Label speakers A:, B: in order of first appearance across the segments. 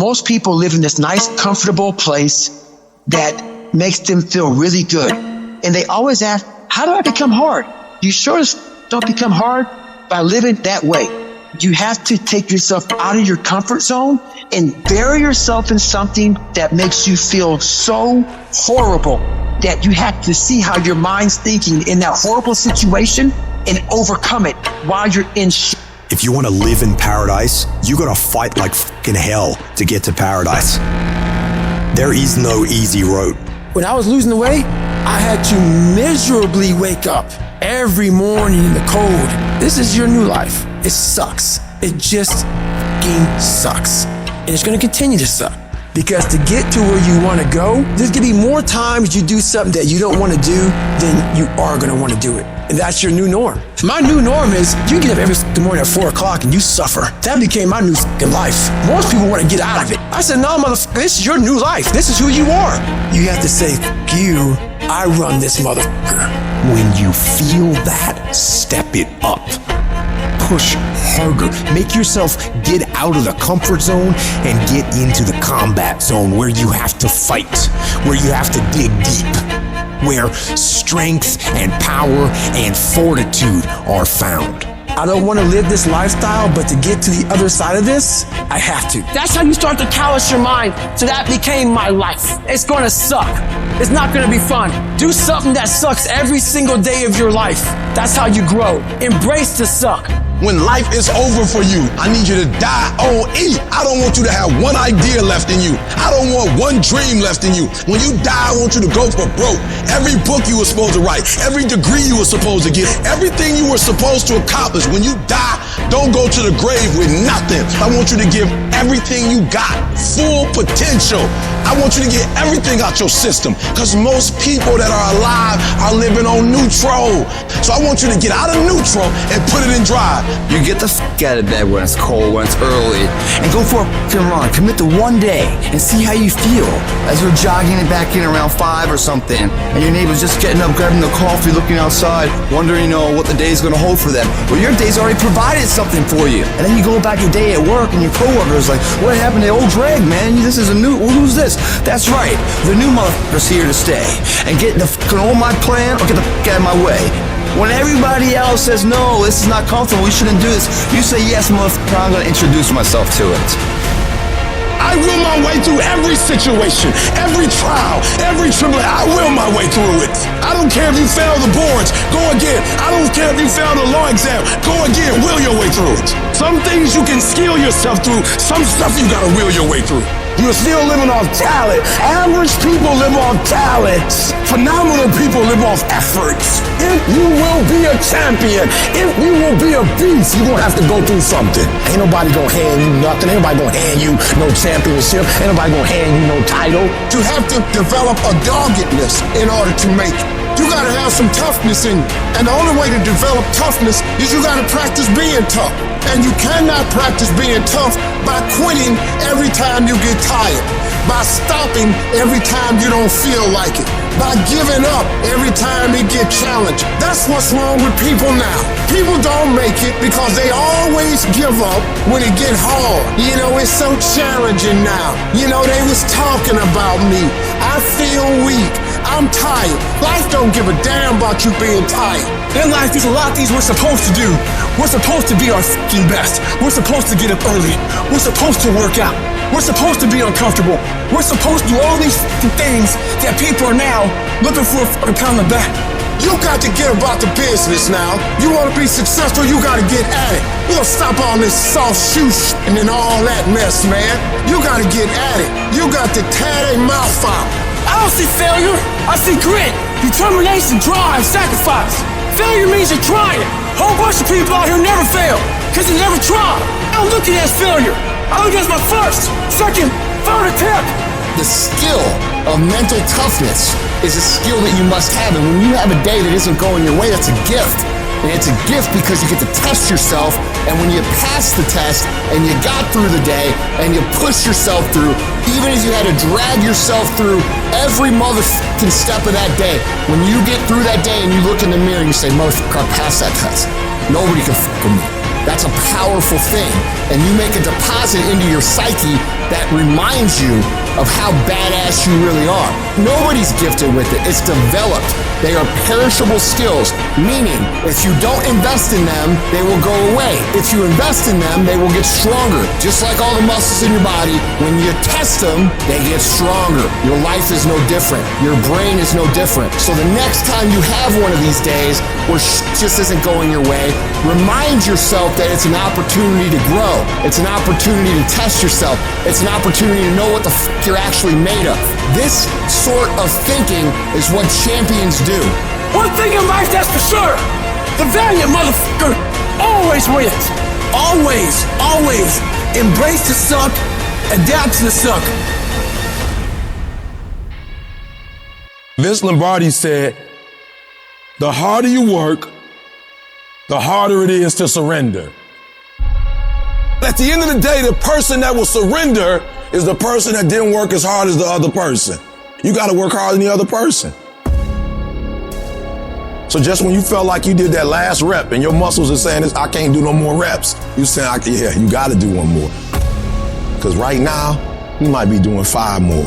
A: Most people live in this nice, comfortable place that makes them feel really good. And they always ask, how do I become hard? You sure don't become hard by living that way. You have to take yourself out of your comfort zone and bury yourself in something that makes you feel so horrible that you have to see how your mind's thinking in that horrible situation and overcome it while you're in shit.
B: If you want to live in paradise, you gotta fight like fucking hell to get to paradise. There is no easy road.
C: When I was losing the weight, I had to miserably wake up every morning in the cold. This is your new life. It sucks. It just fucking sucks. And it's gonna continue to suck. Because to get to where you wanna go, there's gonna be more times you do something that you don't wanna do than you are gonna wanna do it. And that's your new norm. My new norm is you get up every morning at 4 o'clock and you suffer. That became my new life. Most people wanna get out of it. I said, no, motherfucker, this is your new life. This is who you are. You have to say, you, I run this motherfucker.
B: When you feel that, step it up. Push harder. Make yourself get out of the comfort zone and get into the combat zone where you have to fight, where you have to dig deep, where strength and power and fortitude are found.
C: I don't want to live this lifestyle, but to get to the other side of this, I have to. That's how you start to callous your mind. So that became my life. It's going to suck. It's not going to be fun. Do something that sucks every single day of your life. That's how you grow. Embrace the suck.
D: When life is over for you, I need you to die on E. I don't want you to have one idea left in you. I don't want one dream left in you. When you die, I want you to go for broke. Every book you were supposed to write, every degree you were supposed to get, everything you were supposed to accomplish. When you die, don't go to the grave with nothing. I want you to give everything you got, full potential. I want you to get everything out your system, because most people that are alive are living on neutral. So I want you to get out of neutral and put it in drive.
E: You get the fuck out of bed when it's cold, when it's early, and go for a fucking run. Commit to one day and see how you feel. As you're jogging it back in around 5 or something, and your neighbor's just getting up, grabbing the coffee, looking outside, wondering, what the day's gonna hold for them. Well, your day's already provided something for you. And then you go about your day at work, and your coworker's like, what happened to old Greg, man? This is a new, who's this? That's right, the new motherfucker's here to stay. And get the fucking on my plan, or get the fuck out of my way. When everybody else says, no, this is not comfortable, we shouldn't do this, you say, yes, motherfucker, I'm gonna introduce myself to it.
D: I will my way through every situation, every trial, every tribulation. I will my way through it. I don't care if you fail the boards, go again. I don't care if you fail the law exam, go again, will your way through it. Some things you can skill yourself through, some stuff you gotta will your way through. You're still living off talent. Average people live off talents. Phenomenal people live off efforts. If you will be a champion, if you will be a beast, you're gonna have to go through something. Ain't nobody gonna hand you nothing. Ain't nobody gonna hand you no championship. Ain't nobody gonna hand you no title. You have to develop a doggedness in order to make it. You gotta have some toughness in you. And the only way to develop toughness is you gotta practice being tough. And you cannot practice being tough by quitting every time you get tired, by stopping every time you don't feel like it, by giving up every time it gets challenged. That's what's wrong with people now. People don't make it because they always give up when it get hard. It's so challenging now. They was talking about me. I feel weak. I'm tired. Life don't give a damn about you being tired.
C: In life, there's a lot of things we're supposed to do. We're supposed to be our fucking best. We're supposed to get up early. We're supposed to work out. We're supposed to be uncomfortable. We're supposed to do all these fucking things that people are now looking for a fucking pound of back.
D: You got to get about the business now. You want to be successful, you got to get at it. You got to stop all this soft shoe and then all that mess, man. You got to get at it. You got to tear their mouth out.
C: I don't see failure. I see grit, determination, drive, sacrifice. Failure means you're trying. A whole bunch of people out here never fail because they never try. I don't look at it as failure. I look at it as my first, second, third attempt.
E: The skill of mental toughness is a skill that you must have. And when you have a day that isn't going your way, that's a gift. And it's a gift because you get to test yourself. And when you pass the test and you got through the day and you push yourself through, even if you had to drag yourself through every motherfucking step of that day, when you get through that day and you look in the mirror and you say, motherfucker, I passed that test. Nobody can fuck with me.
C: That's a powerful thing. And you make a deposit into your psyche that reminds you of how badass you really are. Nobody's gifted with it. It's developed. They are perishable skills, meaning if you don't invest in them, they will go away. If you invest in them, they will get stronger. Just like all the muscles in your body, when you test them, they get stronger. Your life is no different. Your brain is no different. So the next time you have one of these days where just isn't going your way, remind yourself that it's an opportunity to grow. It's an opportunity to test yourself. It's an opportunity to know what the you're actually made of. This sort of thinking is what champions do.
F: One thing in life that's for sure, the valiant motherfucker always wins. Always, always embrace the suck, adapt to the suck.
D: Vince Lombardi said, the harder you work, the harder it is to surrender. At the end of the day, the person that will surrender is the person that didn't work as hard as the other person. You got to work harder than the other person. So just when you felt like you did that last rep and your muscles are saying, I can't do no more reps, you saying, yeah, you got to do one more. Because right now, you might be doing 5 more.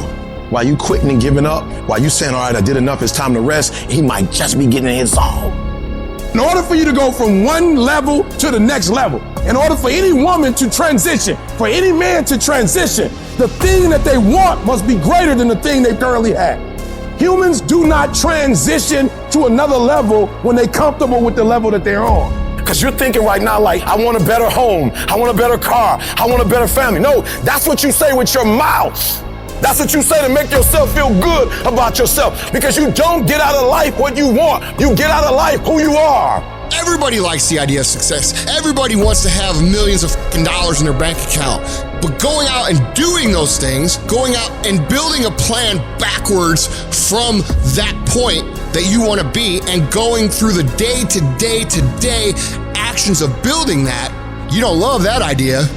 D: While you quitting and giving up, while you saying, all right, I did enough, it's time to rest, he might just be getting in his zone. In order for you to go from one level to the next level, in order for any woman to transition, for any man to transition, the thing that they want must be greater than the thing they currently have. Humans do not transition to another level when they're comfortable with the level that they're on. Because you're thinking right now like, I want a better home, I want a better car, I want a better family. No, that's what you say with your mouth. That's what you say to make yourself feel good about yourself. Because you don't get out of life what you want. You get out of life who you are.
C: Everybody likes the idea of success. Everybody wants to have millions of dollars in their bank account. But going out and doing those things, going out and building a plan backwards from that point that you want to be and going through the day-to-day actions of building that, you don't love that idea.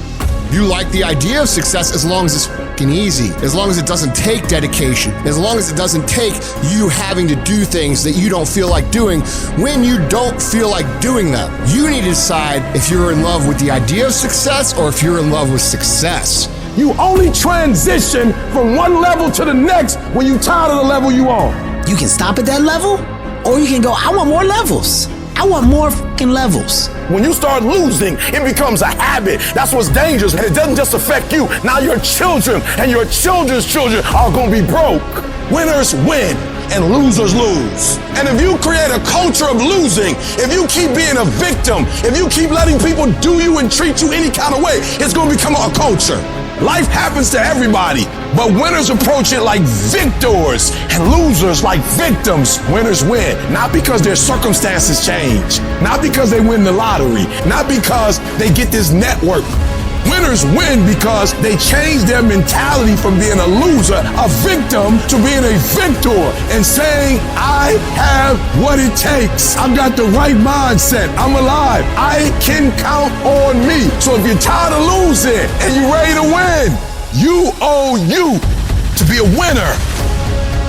C: You like the idea of success as long as it's fucking easy, as long as it doesn't take dedication, as long as it doesn't take you having to do things that you don't feel like doing when you don't feel like doing them. You need to decide if you're in love with the idea of success or if you're in love with success.
D: You only transition from one level to the next when you're tired of the level you on.
F: You can stop at that level, or you can go, I want more levels. I want more fucking levels.
D: When you start losing, it becomes a habit. That's what's dangerous. And it doesn't just affect you. Now your children and your children's children are going to be broke. Winners win and losers lose. And if you create a culture of losing, if you keep being a victim, if you keep letting people do you and treat you any kind of way, it's going to become a culture. Life happens to everybody, but winners approach it like victors and losers like victims. Winners win, not because their circumstances change, not because they win the lottery, not because they get this network. Winners win because they change their mentality from being a loser, a victim, to being a victor and saying, I have what it takes. I've got the right mindset. I'm alive. I can count on me. So if you're tired of losing and you're ready to win, you owe you to be a winner.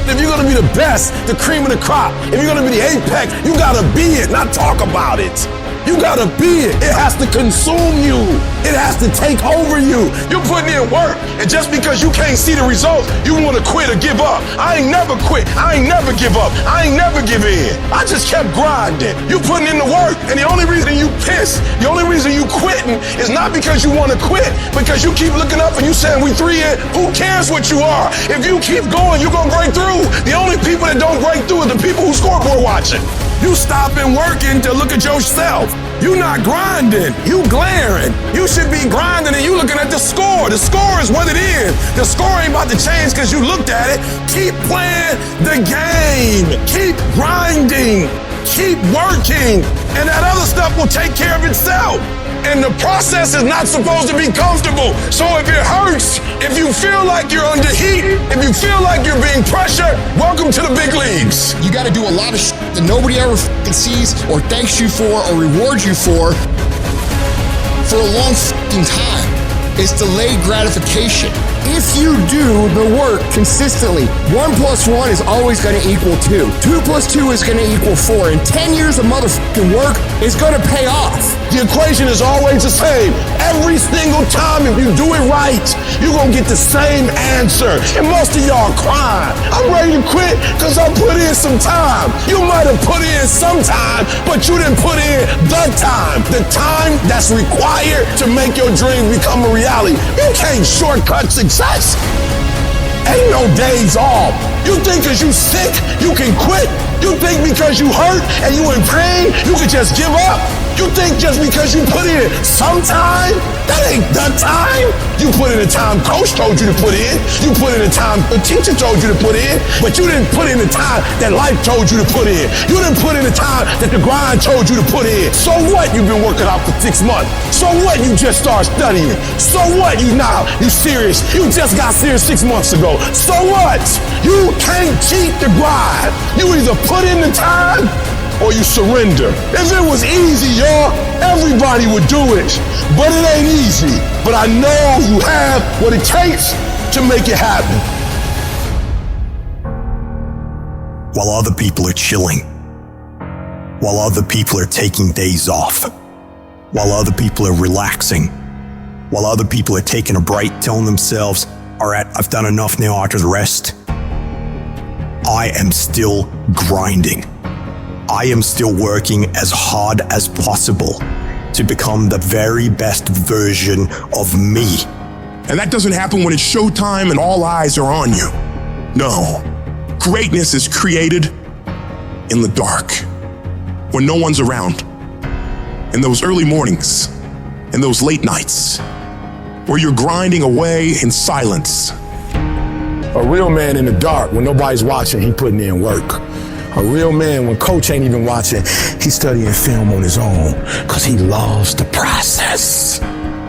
D: If you're going to be the best, the cream of the crop, if you're going to be the apex, you got to be it, not talk about it. You gotta be it. It has to consume you. It has to take over you. You're putting in work, and just because you can't see the results, you wanna quit or give up. I ain't never quit. I ain't never give up. I ain't never give in. I just kept grinding. You putting in the work, and the only reason you pissed, the only reason you quitting is not because you wanna quit, because you keep looking up and you saying we 3 in. Who cares what you are? If you keep going, you're gonna break through. The only people that don't break through are the people who scoreboard watching. You stopping working to look at yourself. You not grinding, you glaring. You should be grinding and you looking at the score. The score is what it is. The score ain't about to change because you looked at it. Keep playing the game. Keep grinding. Keep working. And that other stuff will take care of itself. And the process is not supposed to be comfortable. So if it hurts, if you feel like you're under heat, if you feel like you're being pressured, welcome to the big leagues.
C: You got to do a lot of shit that nobody ever sees or thanks you for or rewards you for a long time.
D: It's delayed gratification.
C: If you do the work consistently, 1 + 1 is always going to equal 2. 2 + 2 is going to equal 4. And 10 years of motherfucking work is going to pay off.
D: The equation is always the same. Every single time, if you do it right, you're going to get the same answer. And most of y'all crying. I'm ready to quit because I put in some time. You might have put in some time, but you didn't put in the time. The time that's required to make your dream become a reality. You can't shortcut success. Ain't no days off. You think because you sick, you can quit. You think because you hurt and you in pain, you can just give up. You think just because you put in some time, that ain't the time. You put in the time coach told you to put in. You put in the time the teacher told you to put in. But you didn't put in the time that life told you to put in. You didn't put in the time that the grind told you to put in. So what? You've been working out for 6 months. So what? You just started studying. So what? You serious. You just got serious 6 months ago. So what? You can't cheat the grind. You either put in the time or you surrender. If it was easy, y'all, everybody would do it. But it ain't easy. But I know you have what it takes to make it happen.
B: While other people are chilling, while other people are taking days off, while other people are relaxing, while other people are taking a break, telling themselves, all right, I've done enough now, I can rest, I am still grinding. I am still working as hard as possible to become the very best version of me.
D: And that doesn't happen when it's showtime and all eyes are on you. No. Greatness is created in the dark, when no one's around. In those early mornings, in those late nights, where you're grinding away in silence.
C: A real man in the dark, when nobody's watching, he putting in work. A real man, when coach ain't even watching, he's studying film on his own because he loves the process.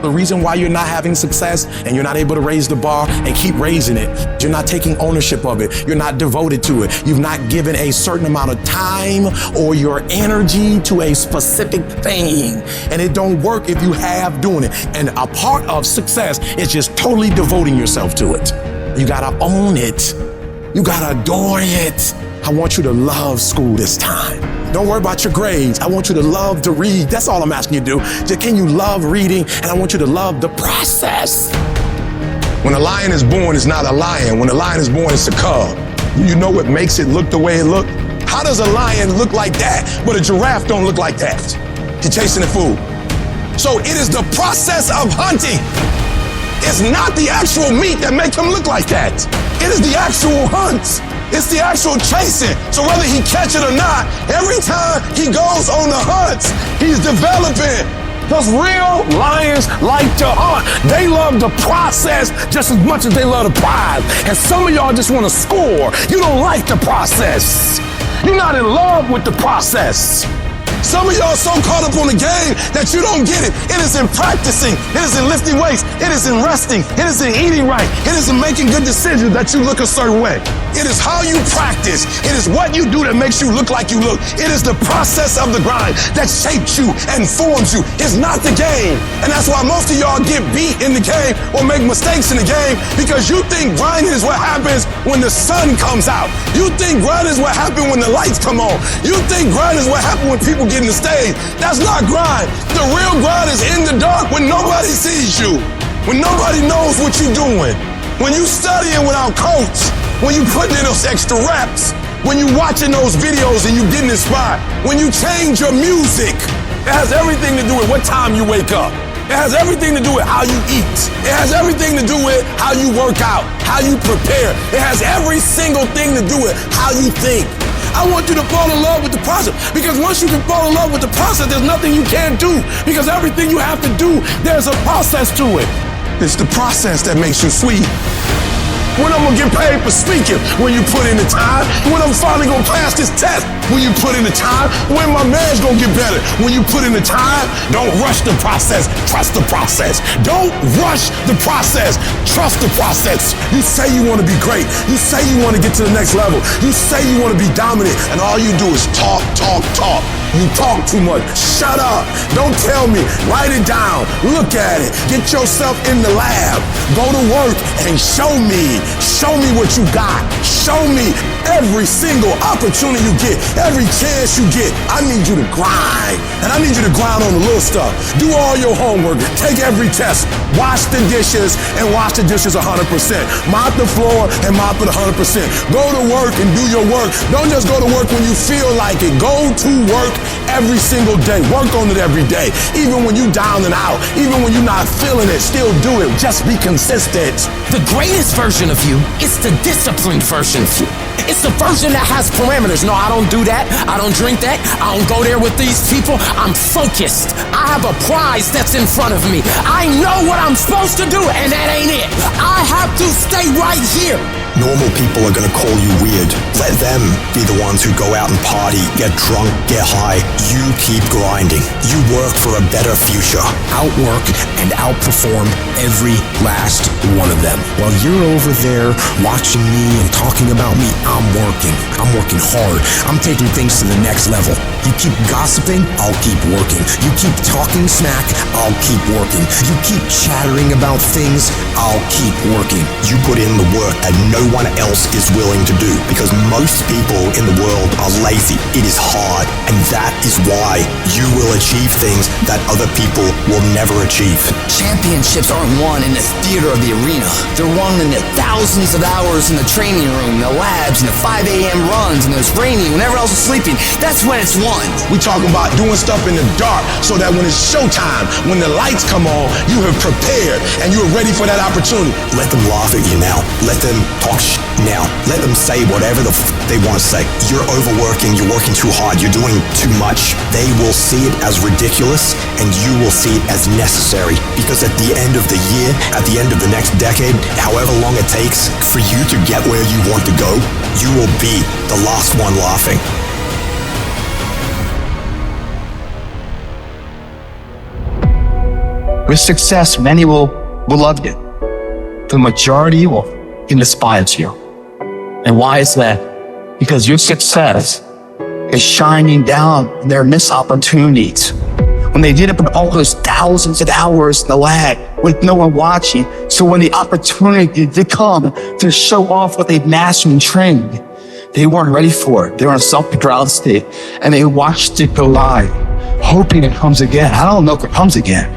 F: The reason why you're not having success and you're not able to raise the bar and keep raising it, you're not taking ownership of it. You're not devoted to it. You've not given a certain amount of time or your energy to a specific thing. And it don't work if you have doing it. And a part of success is just totally devoting yourself to it. You gotta own it. You gotta adore it. I want you to love school this time. Don't worry about your grades. I want you to love to read. That's all I'm asking you to do. Just can you love reading? And I want you to love the process.
D: When a lion is born, it's not a lion. When a lion is born, it's a cub. You know what makes it look the way it look? How does a lion look like that, but a giraffe don't look like that? He's chasing the food. So it is the process of hunting. It's not the actual meat that makes him look like that. It is the actual hunt. It's the actual chasing. So whether he catch it or not, every time he goes on the hunt, he's developing. Because real lions like to hunt. They love the process just as much as they love the prize. And some of y'all just want to score. You don't like the process. You're not in love with the process. Some of y'all so caught up on the game that you don't get it. It is in practicing. It is in lifting weights. It is in resting. It is in eating right. It is in making good decisions that you look a certain way. It is how you practice. It is what you do that makes you look like you look. It is the process of the grind that shapes you and forms you. It's not the game. And that's why most of y'all get beat in the game or make mistakes in the game because you think grinding is what happens when the sun comes out. You think grinding is what happens when the lights come on. You think grinding is what happens when people get in the stage. That's not grind. The real grind is in the dark when nobody sees you, when nobody knows what you're doing, when you studying without coach, when you putting in those extra reps, when you watching those videos and you getting inspired, when you change your music. It has everything to do with what time you wake up. It has everything to do with how you eat. It has everything to do with how you work out, how you prepare. It has every single thing to do with how you think. I want you to fall in love with the process because once you can fall in love with the process, there's nothing you can't do because everything you have to do, there's a process to it. It's the process that makes you sweet. When I'm gonna get paid for speaking? When you put in the time. When I'm finally gonna pass this test? When you put in the time. When my marriage gonna get better? When you put in the time. Don't rush the process. Trust the process. Don't rush the process. Trust the process. You say you wanna be great. You say you wanna get to the next level. You say you wanna be dominant. And all you do is talk, talk, talk. You talk too much. Shut up. Don't tell me. Write it down. Look at it. Get yourself in the lab. Go to work and show me. Show me what you got. Show me every single opportunity you get, every chance you get. I need you to grind. And I need you to grind on the little stuff. Do all your homework. Take every test. Wash the dishes and wash the dishes 100%. Mop the floor and mop it 100%. Go to work and do your work. Don't just go to work when you feel like it. Go to work every single day. Work on it every day. Even when you down and out, even when you're not feeling it, still do it. Just be consistent.
G: The greatest version of you is the disciplined version of you. It's the version that has parameters. No, I don't do that. I don't drink that. I don't go there with these people. I'm focused. I have a prize that's in front of me. I know what I'm supposed to do, and that ain't it. I have to stay right here.
B: Normal people are gonna call you weird. Let them be the ones who go out and party, get drunk, get high. You keep grinding. You work for a better future. Outwork and outperform every last one of them. While you're over there watching me and talking about me, I'm working. I'm working hard. I'm taking things to the next level. You keep gossiping, I'll keep working. You keep talking smack, I'll keep working. You keep chattering about things, I'll keep working. You put in the work that no one else is willing to do, because most people in the world are lazy. It is hard, and that is why you will achieve things that other people will never achieve.
E: Championships aren't won in the theater of the arena. They're won in the thousands of hours in the training room, the labs, and the 5 a.m. runs, and it's raining when everyone else is sleeping. That's when it's won.
D: We talking about doing stuff in the dark so that when it's showtime, when the lights come on, you have prepared and you are ready for that opportunity.
B: Let them laugh at you now. Let them talk now. Let them say whatever they want to say. You're overworking, you're working too hard, you're doing too much. They will see it as ridiculous, and you will see it as necessary. Because at the end of the year, at the end of the next decade, however long it takes for you to get where you want to go, you will be the last one laughing.
H: With success, many will love you. The majority will despise you. And why is that? Because your success is shining down on their missed opportunities. When they did it with all those thousands of hours in the lab with no one watching. So when the opportunity did come to show off what they've mastered and trained, they weren't ready for it. They were in a self-control state, and they watched it go live, hoping it comes again. I don't know if it comes again.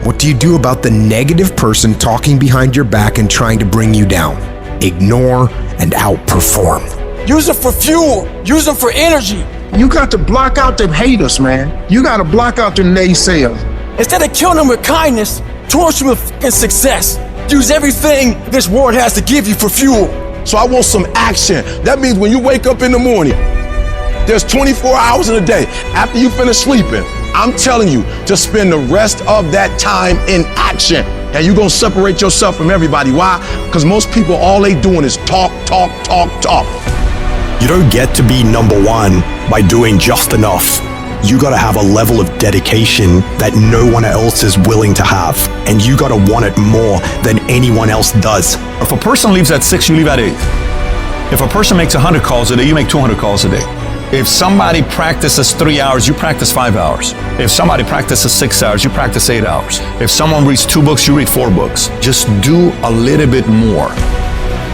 B: What do you do about the negative person talking behind your back and trying to bring you down? Ignore and outperform.
C: Use it for fuel. Use it for energy.
I: You got to block out them haters, man. You got to block out the naysayers.
C: Instead of killing them with kindness, torch them with fucking success. Use everything this world has to give you for fuel.
D: So I want some action. That means when you wake up in the morning, there's 24 hours in a day. After you finish sleeping, I'm telling you to spend the rest of that time in action. And you're gonna separate yourself from everybody. Why? Because most people, all they doing is talk, talk, talk, talk.
B: You don't get to be number one by doing just enough. You gotta have a level of dedication that no one else is willing to have. And you gotta want it more than anyone else does.
J: If a person leaves at 6, you leave at 8. If a person makes 100 calls a day, you make 200 calls a day. If somebody practices 3 hours, you practice 5 hours. If somebody practices 6 hours, you practice 8 hours. If someone reads 2 books, you read 4 books. Just do a little bit more.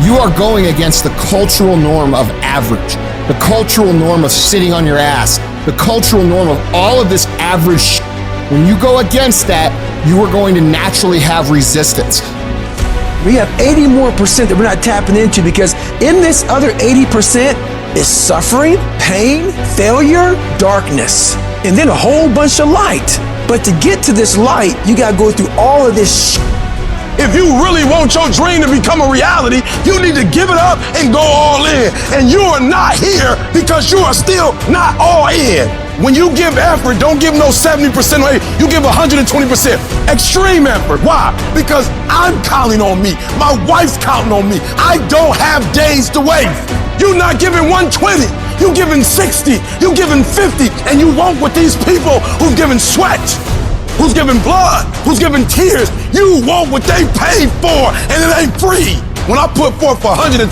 K: You are going against the cultural norm of average, the cultural norm of sitting on your ass, the cultural norm of all of this average shit. When you go against that, you are going to naturally have resistance.
C: We have 80% more that we're not tapping into, because in this other 80% is suffering, pain, failure, darkness, and then a whole bunch of light. But to get to this light, you gotta go through all of this shit.
D: If you really want your dream to become a reality, you need to give it up and go all in. And you are not here because you are still not all in. When you give effort, don't give no 70% away. You give 120%. Extreme effort. Why? Because I'm counting on me. My wife's counting on me. I don't have days to waste. You're not giving 120. You're giving 60. You're giving 50. And you won't with these people who've given sweat, who's giving blood, who's giving tears. You want what they paid for, and it ain't free. When I put forth 120%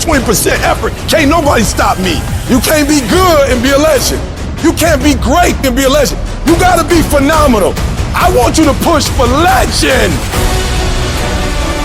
D: effort, can't nobody stop me. You can't be good and be a legend. You can't be great and be a legend. You gotta be phenomenal. I want you to push for legend.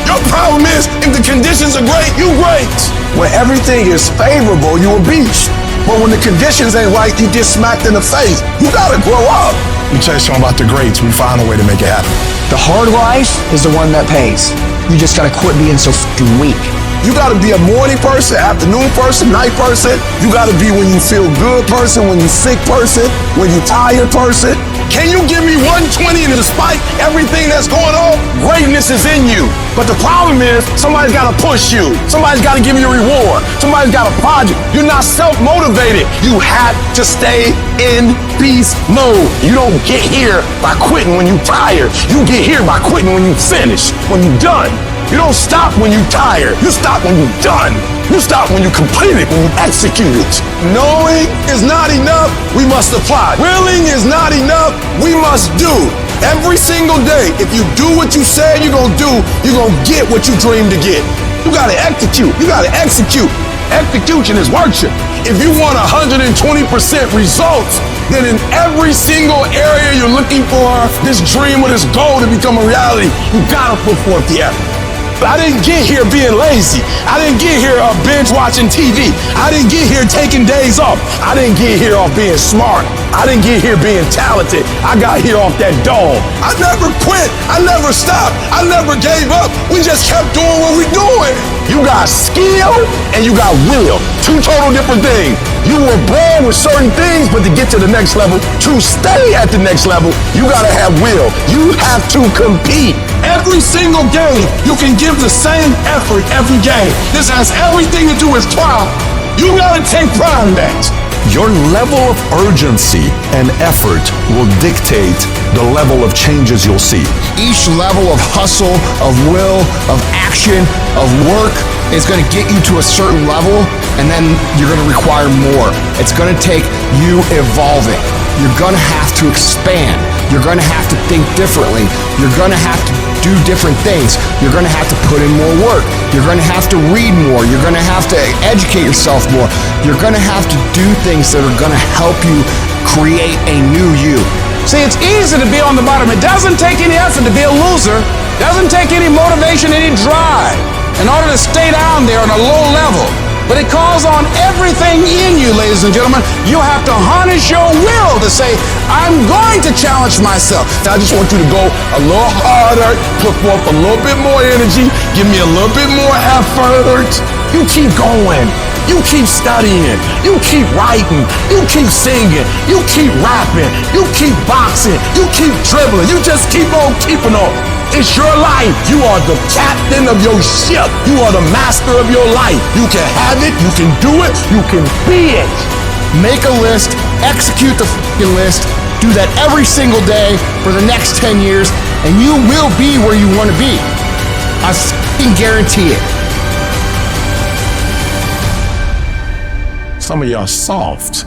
D: Your problem is, if the conditions are great, you great. When everything is favorable, you a beast. But when the conditions ain't right, you get smacked in the face. You gotta grow up.
F: We tell you about the greats. We find a way to make it happen.
L: The hard life is the one that pays. You just gotta quit being so fucking weak.
D: You gotta be a morning person, afternoon person, night person. You gotta be when you feel good person, when you sick person, when you tired person. Can you give me 120 and despite everything that's going on, greatness is in you. But the problem is, somebody's gotta push you. Somebody's gotta give you a reward. Somebody's got a project. You're not self-motivated. You have to stay in beast mode. You don't get here by quitting when you're tired. You get here by quitting when you finish, when you're done. You don't stop when you're tired. You stop when you're done. You stop when you complete it, when you execute it. Knowing is not enough, we must apply. Willing is not enough, we must do. Every single day, if you do what you said you're gonna do, you're gonna get what you dreamed to get. You gotta execute, you gotta execute. Execution is worship. If you want 120% results, then in every single area you're looking for this dream or this goal to become a reality, you gotta put forth the effort. I didn't get here being lazy. I didn't get here binge watching TV. I didn't get here taking days off. I didn't get here off being smart. I didn't get here being talented. I got here off that dog. I never quit. I never stopped. I never gave up. We just kept doing what we're doing. You got skill and you got will. Two total different things. You were born with certain things, but to get to the next level, to stay at the next level, you gotta have will. You have to compete. Every single game, you can give the same effort every game. This has everything to do with pride. You gotta take pride in that.
J: Your level of urgency and effort will dictate the level of changes you'll see.
K: Each level of hustle, of will, of action, of work is going to get you to a certain level, and then you're going to require more. It's going to take you evolving. You're going to have to expand. You're going to have to think differently. You're going to have to do different things. You're going to have to put in more work. You're going to have to read more. You're going to have to educate yourself more. You're going to have to do things that are going to help you create a new you.
M: See, it's easy to be on the bottom. It doesn't take any effort to be a loser. It doesn't take any motivation, any drive in order to stay down there on a low level. But it calls on everything in you, ladies and gentlemen. You have to harness your will to say, I'm going to challenge myself.
D: I just want you to go a little harder, put forth a little bit more energy, give me a little bit more effort. You keep going. You keep studying. You keep writing. You keep singing. You keep rapping. You keep boxing. You keep dribbling. You just keep on keeping on. It's your life. You are the captain of your ship. You are the master of your life. You can have it. You can do it. You can be it.
K: Make a list. Execute the fucking list. Do that every single day for the next 10 years, and you will be where you want to be. I fucking guarantee it.
F: Some of y'all soft.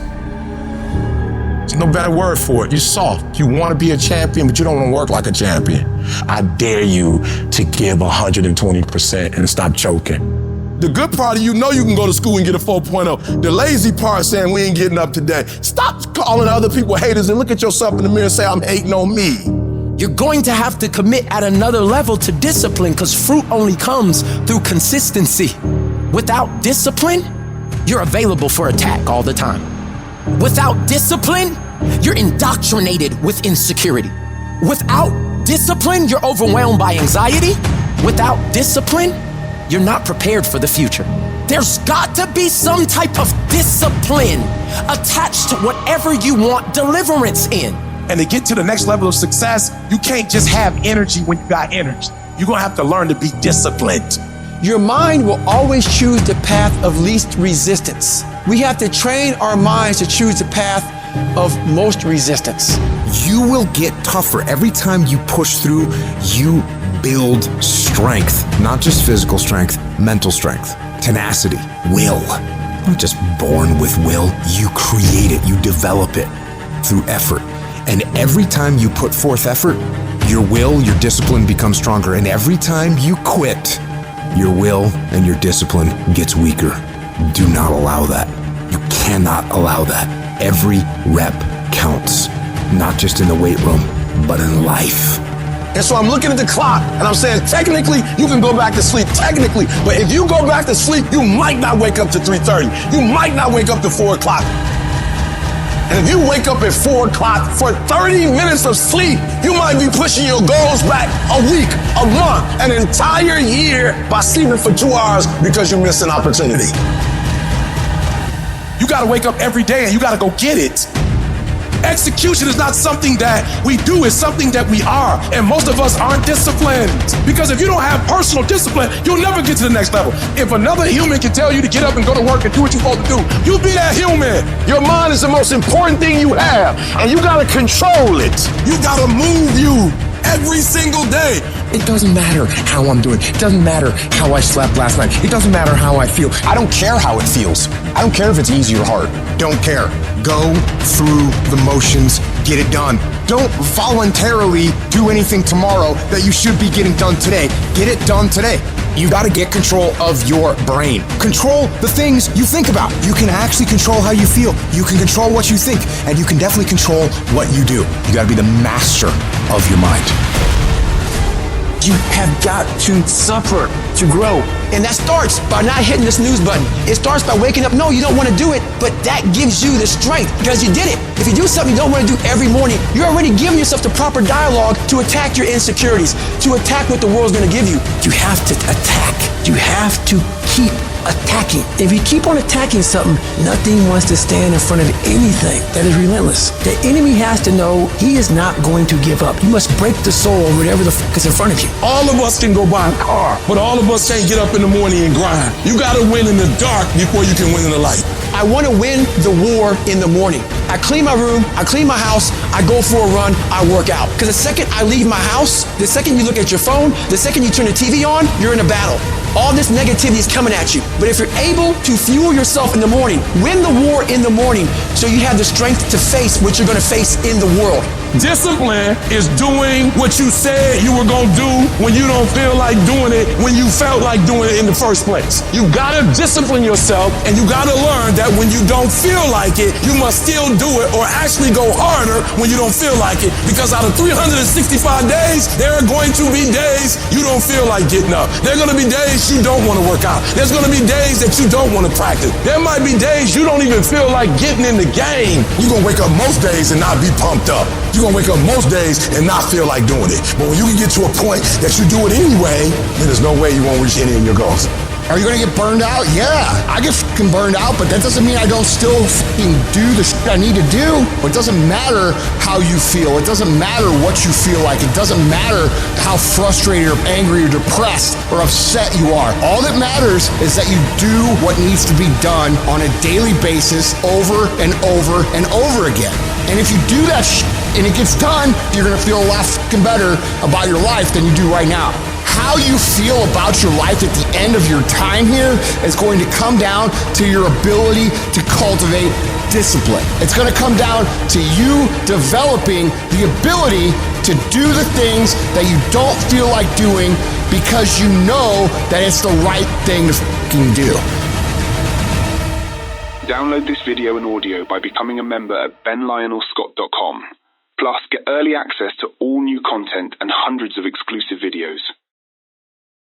F: There's no better word for it. You're soft. You want to be a champion, but you don't want to work like a champion. I dare you to give 120% and stop choking.
D: The good part of you know you can go to school and get a 4.0. The lazy part saying we ain't getting up today. Stop calling other people haters and look at yourself in the mirror and say, I'm hating on me.
G: You're going to have to commit at another level to discipline, because fruit only comes through consistency. Without discipline, you're available for attack all the time. Without discipline, you're indoctrinated with insecurity. Without discipline, you're overwhelmed by anxiety. Without discipline, you're not prepared for the future. There's got to be some type of discipline attached to whatever you want deliverance in.
F: And to get to the next level of success, you can't just have energy when you got energy. You're gonna have to learn to be disciplined.
C: Your mind will always choose the path of least resistance. We have to train our minds to choose the path of most resistance.
B: You will get tougher every time you push through. You build strength, not just physical strength, mental strength, tenacity, will. You're not just born with will, you create it, you develop it through effort. And every time you put forth effort, your will, your discipline becomes stronger. And every time you quit, your will and your discipline gets weaker. Do not allow that. You cannot allow that. Every rep counts, not just in the weight room, but in life.
D: And so I'm looking at the clock and I'm saying, technically, you can go back to sleep, technically. But if you go back to sleep, you might not wake up to 3:30. You might not wake up to 4 o'clock. And if you wake up at 4 o'clock for 30 minutes of sleep, you might be pushing your goals back a week, a month, an entire year by sleeping for 2 hours because you missed an opportunity.
F: You got to wake up every day and you got to go get it. Execution is not something that we do, it's something that we are. And most of us aren't disciplined. Because if you don't have personal discipline, you'll never get to the next level. If another human can tell you to get up and go to work and do what you're supposed to do, you be that human.
D: Your mind is the most important thing you have, and you got to control it. You got to move you every single day.
C: It doesn't matter how I'm doing. It doesn't matter how I slept last night. It doesn't matter how I feel. I don't care how it feels. I don't care if it's easy or hard. Don't care. Go through the motions. Get it done. Don't voluntarily do anything tomorrow that you should be getting done today. Get it done today. You got to get control of your brain. Control the things you think about. You can actually control how you feel. You can control what you think, and you can definitely control what you do. You got to be the master of your mind.
L: You have got to suffer to grow. And that starts by not hitting the snooze button. It starts by waking up. No, you don't want to do it, but that gives you the strength because you did it. If you do something you don't want to do every morning, you're already giving yourself the proper dialogue to attack your insecurities, to attack what the world's going to give you. You have to attack. You have to keep attacking. If you keep on attacking something, nothing wants to stand in front of anything that is relentless. The enemy has to know he is not going to give up. You must break the soul of whatever the fuck is in front of you.
D: All of us can go buy a car, but all of us can't get up in the morning and grind. You got to win in the dark before you can win in the light.
L: I want to win the war in the morning. I clean my room, I clean my house, I go for a run, I work out. Because the second I leave my house, the second you look at your phone, the second you turn the TV on, you're in a battle. All this negativity is coming at you. But if you're able to fuel yourself in the morning, win the war in the morning, so you have the strength to face what you're going to face in the world.
D: Discipline is doing what you said you were going to do when you don't feel like doing it, when you felt like doing it in the first place. You got to discipline yourself, and you got to learn that when you don't feel like it, you must still do it or actually go harder when you don't feel like it. Because out of 365 days, there are going to be days you don't feel like getting up. There are going to be days you don't want to work out. There's going to be days that you don't want to practice. There might be days you don't even feel like getting in the game. You're going to wake up most days and not be pumped up. You're going to wake up most days and not feel like doing it. But when you can get to a point that you do it anyway, then there's no way you won't reach any of your goals.
K: Are you gonna get burned out? Yeah, I get fucking burned out, but that doesn't mean I don't still fucking do the shit I need to do. It doesn't matter how you feel. It doesn't matter what you feel like. It doesn't matter how frustrated or angry or depressed or upset you are. All that matters is that you do what needs to be done on a daily basis over and over and over again. And if you do that shit and it gets done, you're gonna feel a lot fucking better about your life than you do right now. How you feel about your life at the end of your time here is going to come down to your ability to cultivate discipline. It's going to come down to you developing the ability to do the things that you don't feel like doing because you know that it's the right thing to fucking do.
N: Download this video and audio by becoming a member at benlionelscott.com. Plus, get early access to all new content and hundreds of exclusive videos.